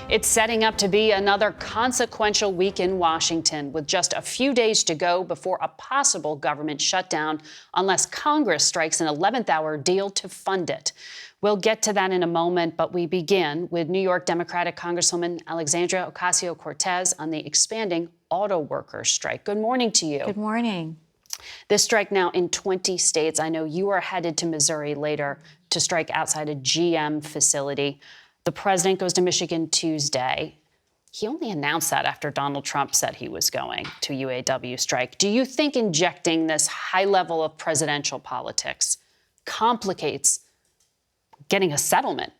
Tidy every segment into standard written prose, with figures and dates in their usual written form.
It's setting up to be another consequential week in Washington, with just a few days to go before a possible government shutdown unless Congress strikes an 11th-hour deal to fund it. We'll get to that in a moment, but we begin with New York Democratic Congresswoman Alexandria Ocasio-Cortez on the expanding auto workers strike. Good morning to you. Good morning. This strike now in 20 states. I know you are headed to Missouri later to strike outside a GM facility. The president goes to Michigan Tuesday. He only announced that after Donald Trump said he was going to UAW strike. Do you think injecting this high level of presidential politics complicates getting a settlement?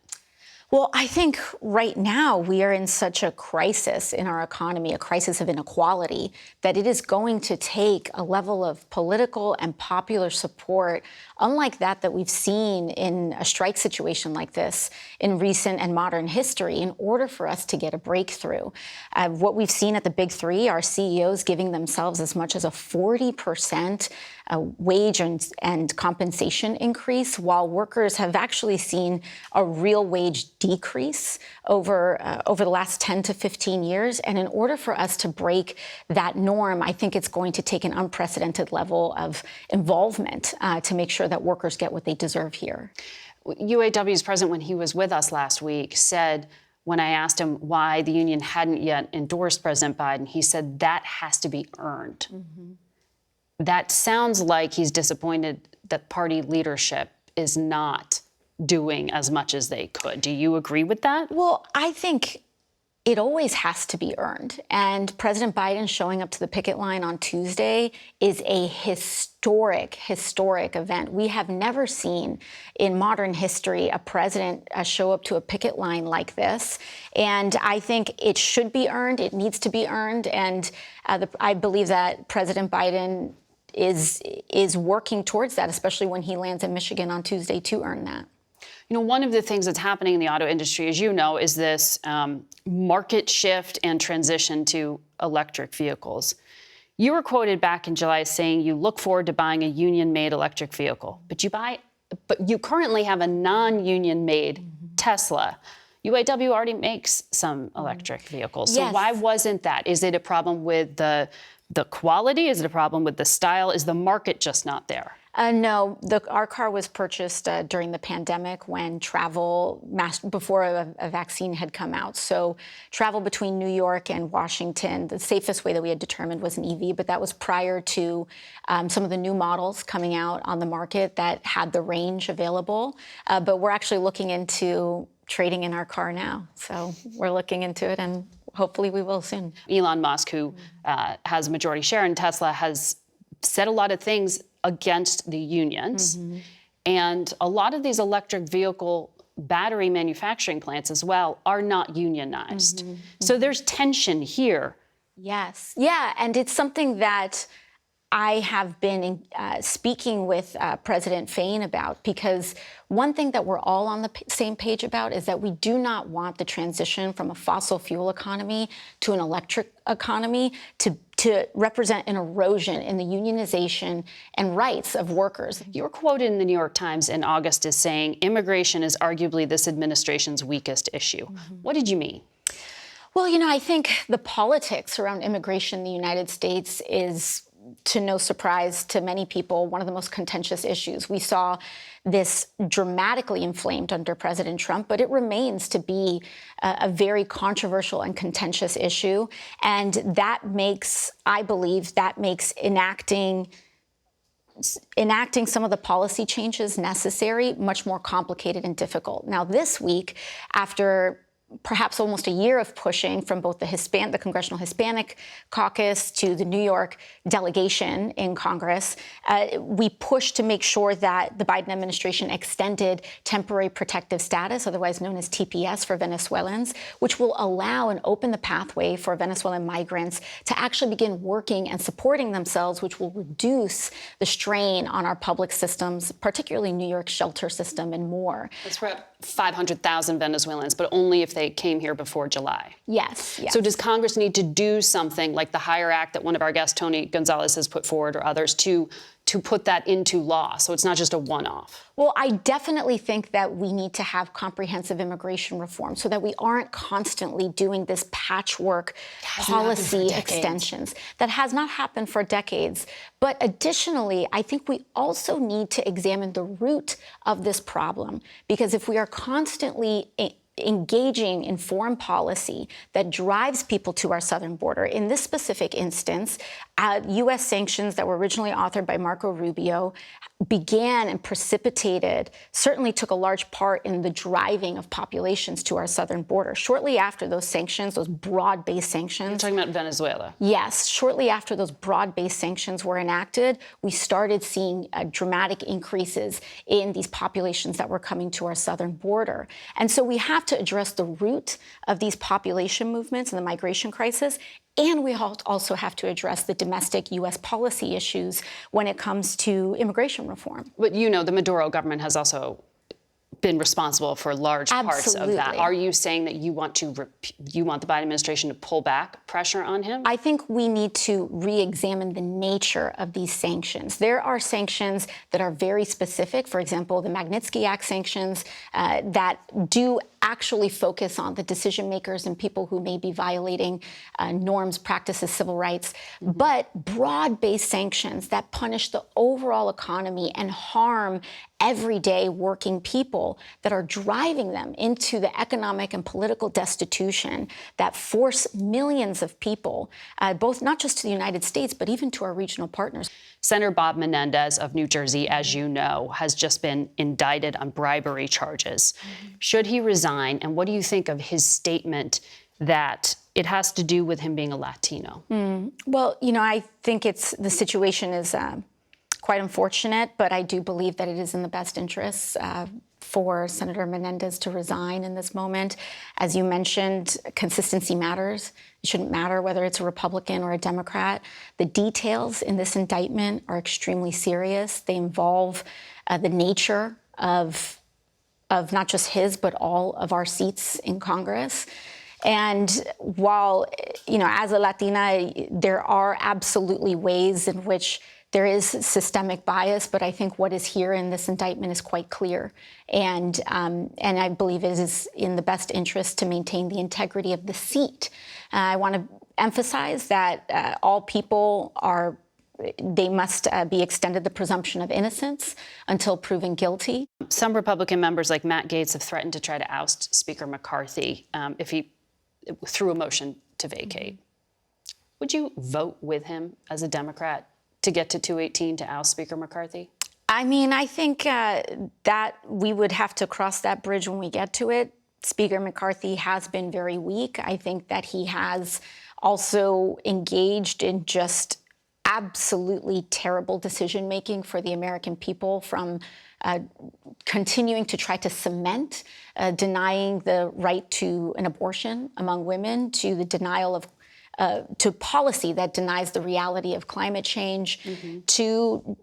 Well, I think right now we are in such a crisis in our economy, a crisis of inequality, that it is going to take a level of political and popular support, unlike that we've seen in a strike situation like this in recent and modern history, in order for us to get a breakthrough. What we've seen at the big three are CEOs giving themselves as much as a 40% wage and compensation increase, while workers have actually seen a real wage decrease over the last 10 to 15 years. And in order for us to break that norm, I think it's going to take an unprecedented level of involvement to make sure that workers get what they deserve here. UAW's president, when he was with us last week, said, when I asked him why the union hadn't yet endorsed President Biden, he said that has to be earned. Mm-hmm. That sounds like he's disappointed that party leadership is not doing as much as they could. Do you agree with that? Well, I think it always has to be earned. And President Biden showing up to the picket line on Tuesday is a historic event. We have never seen in modern history a president show up to a picket line like this. And I think it should be earned. It needs to be earned. And I believe that President Biden is working towards that, especially when he lands in Michigan on Tuesday, to earn that. You know, one of the things that's happening in the auto industry, as you know, is this market shift and transition to electric vehicles. You were quoted back in July saying you look forward to buying a union-made electric vehicle, but you currently have a non-union-made Tesla. UAW already makes some electric vehicles. So yes. Why wasn't that? Is it a problem with the quality? Is it a problem with the style? Is the market just not there? No, our car was purchased during the pandemic when before a vaccine had come out. So travel between New York and Washington, the safest way that we had determined was an EV, but that was prior to some of the new models coming out on the market that had the range available. But we're actually looking into trading in our car now. So we're looking into it, and hopefully we will soon. Elon Musk, who has a majority share in Tesla, has said a lot of things against the unions. Mm-hmm. And a lot of these electric vehicle battery manufacturing plants as well are not unionized. Mm-hmm. So there's tension here. Yes. Yeah. And it's something that I have been speaking with President Fain about, because one thing that we're all on the same page about is that we do not want the transition from a fossil fuel economy to an electric economy to represent an erosion in the unionization and rights of workers. You were quoted in the New York Times in August as saying immigration is arguably this administration's weakest issue. Mm-hmm. What did you mean? Well, you know, I think the politics around immigration in the United States is, to no surprise to many people, one of the most contentious issues. We saw this dramatically inflamed under President Trump, but it remains to be a very controversial and contentious issue. And that makes, I believe, enacting some of the policy changes necessary much more complicated and difficult. Now, this week, after perhaps almost a year of pushing from both the Congressional Hispanic Caucus to the New York delegation in Congress, we pushed to make sure that the Biden administration extended temporary protective status, otherwise known as TPS, for Venezuelans, which will allow and open the pathway for Venezuelan migrants to actually begin working and supporting themselves, which will reduce the strain on our public systems, particularly New York's shelter system and more. That's for 500,000 Venezuelans, but only if they came here before July. Yes, yes. So does Congress need to do something like the HIRE Act that one of our guests, Tony Gonzalez, has put forward, or others, to to put that into law, so it's not just a one-off? Well, I definitely think that we need to have comprehensive immigration reform so that we aren't constantly doing this patchwork policy extensions. That has not happened for decades. But additionally, I think we also need to examine the root of this problem, because if we are constantly engaging in foreign policy that drives people to our southern border. In this specific instance, U.S. sanctions that were originally authored by Marco Rubio began and precipitated, certainly took a large part in the driving of populations to our southern border. Shortly after those sanctions, those broad-based sanctions. You're talking about Venezuela. Yes. Shortly after those broad-based sanctions were enacted, we started seeing dramatic increases in these populations that were coming to our southern border. And so we have to address the root of these population movements and the migration crisis. And we also have to address the domestic U.S. policy issues when it comes to immigration reform. But you know, the Maduro government has also been responsible for large parts of that. Are you saying that you want the Biden administration to pull back pressure on him? I think we need to re-examine the nature of these sanctions. There are sanctions that are very specific. For example, the Magnitsky Act sanctions that do actually focus on the decision makers and people who may be violating norms, practices, civil rights. But broad-based sanctions that punish the overall economy and harm everyday working people that are driving them into the economic and political destitution that force millions of people, both not just to the United States, but even to our regional partners. Senator Bob Menendez of New Jersey, as you know, has just been indicted on bribery charges. Should he resign? And what do you think of his statement that it has to do with him being a Latino? Well, you know, I think the situation is quite unfortunate, but I do believe that it is in the best interests for Senator Menendez to resign in this moment. As you mentioned, consistency matters. It shouldn't matter whether it's a Republican or a Democrat. The details in this indictment are extremely serious. They involve the nature of not just his, but all of our seats in Congress. And while, you know, as a Latina, there are absolutely ways in which there is systemic bias, but I think what is here in this indictment is quite clear. And I believe it is in the best interest to maintain the integrity of the seat. I want to emphasize that all people they must be extended the presumption of innocence until proven guilty. Some Republican members like Matt Gaetz have threatened to try to oust Speaker McCarthy if he threw a motion to vacate. Would you vote with him as a Democrat to get to 218 to oust Speaker McCarthy? I mean, I think that we would have to cross that bridge when we get to it. Speaker McCarthy has been very weak. I think that he has also engaged in just absolutely terrible decision-making for the American people, from continuing to try to cement denying the right to an abortion among women, to the denial of to policy that denies the reality of climate change, to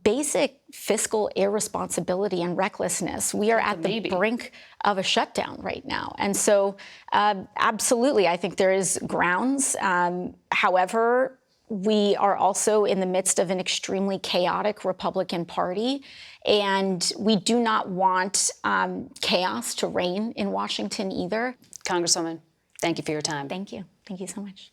basic fiscal irresponsibility and recklessness. We are at the brink of a shutdown right now. And so absolutely, I think there is grounds. However, we are also in the midst of an extremely chaotic Republican Party, and we do not want chaos to reign in Washington either. Congresswoman, thank you for your time. Thank you. Thank you so much.